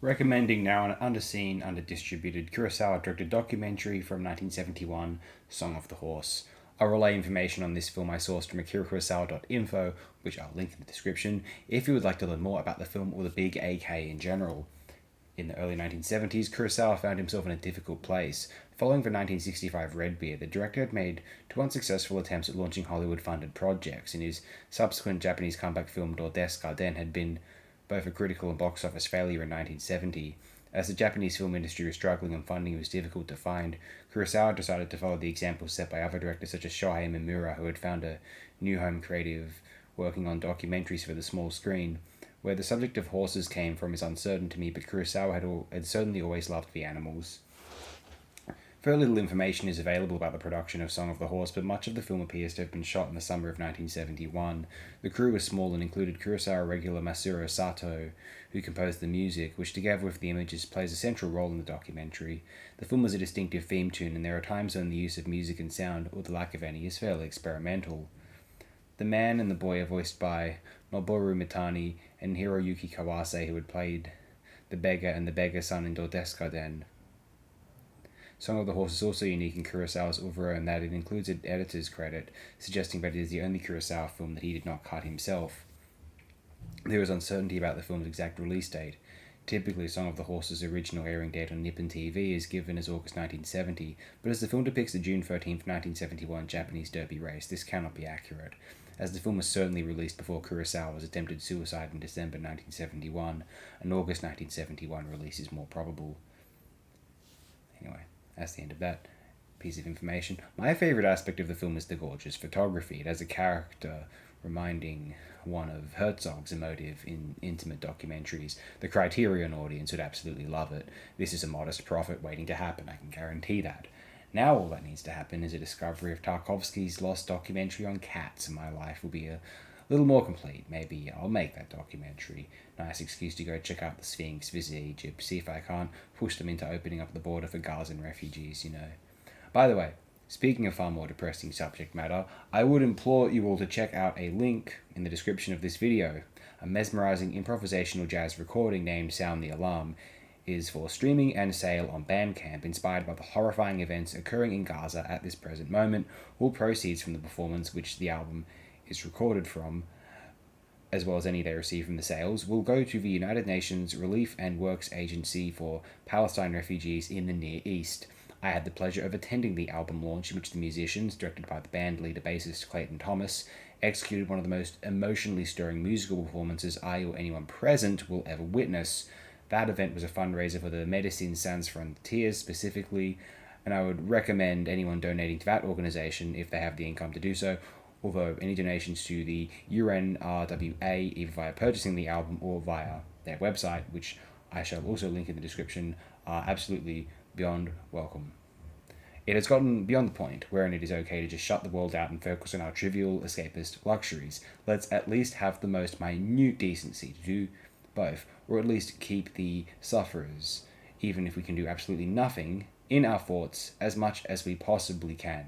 Recommending now an underseen, underdistributed Kurosawa-directed documentary from 1971, Song of the Horse. I'll relay information on this film I sourced from akirakurosawa.info, which I'll link in the description, if you would like to learn more about the film or the big AK in general. In the early 1970s, Kurosawa found himself in a difficult place. Following the 1965 Red Beard, the director had made two unsuccessful attempts at launching Hollywood-funded projects, and his subsequent Japanese comeback film Des Garden had been both a critical and box office failure in 1970. As the Japanese film industry was struggling and funding was difficult to find, Kurosawa decided to follow the example set by other directors such as Shohei Mimura, who had found a new home creative working on documentaries for the small screen. Where the subject of horses came from is uncertain to me, but Kurosawa had certainly always loved the animals. Very little information is available about the production of Song of the Horse, but much of the film appears to have been shot in the summer of 1971. The crew was small and included Kurosawa regular Masuro Sato, who composed the music, which together with the images plays a central role in the documentary. The film has a distinctive theme tune, and there are times when the use of music and sound, or the lack of any, is fairly experimental. The man and the boy are voiced by Noboru Mitani and Hiroyuki Kawase, who had played the beggar and the beggar's son in Des Garden. Song of the Horse is also unique in Kurosawa's oeuvre in that it includes an editor's credit, suggesting that it is the only Kurosawa film that he did not cut himself. There is uncertainty about the film's exact release date. Typically, Song of the Horse's original airing date on Nippon TV is given as August 1970, but as the film depicts the June 13, 1971 Japanese Derby race, this cannot be accurate, as the film was certainly released before Kurosawa's attempted suicide in December 1971. An August 1971 release is more probable. Anyway, that's the end of that piece of information. My favourite aspect of the film is the gorgeous photography. It has a character reminding one of Herzog's emotive in intimate documentaries. The Criterion audience would absolutely love it. This is a modest profit waiting to happen, I can guarantee that. Now all that needs to happen is a discovery of Tarkovsky's lost documentary on cats, and my life will be a little more complete. Maybe I'll make that documentary. Nice excuse to go check out the Sphinx, visit Egypt, see if I can't push them into opening up the border for Gazan refugees, you know. By the way, speaking of far more depressing subject matter, I would implore you all to check out a link in the description of this video. A mesmerizing improvisational jazz recording named Sound the Alarm is for streaming and sale on Bandcamp, inspired by the horrifying events occurring in Gaza at this present moment. All proceeds from the performance, which the album is recorded from, as well as any they receive from the sales, will go to the United Nations Relief and Works Agency for Palestine refugees in the Near East. I had the pleasure of attending the album launch, in which the musicians, directed by the band leader bassist Clayton Thomas, executed one of the most emotionally stirring musical performances I or anyone present will ever witness. That event was a fundraiser for the Médecins Sans Frontières specifically, and I would recommend anyone donating to that organization if they have the income to do so, although any donations to the UNRWA, either via purchasing the album or via their website, which I shall also link in the description, are absolutely beyond welcome. It has gotten beyond the point wherein it is okay to just shut the world out and focus on our trivial escapist luxuries. Let's at least have the most minute decency to do both, or at least keep the sufferers, even if we can do absolutely nothing, in our thoughts as much as we possibly can.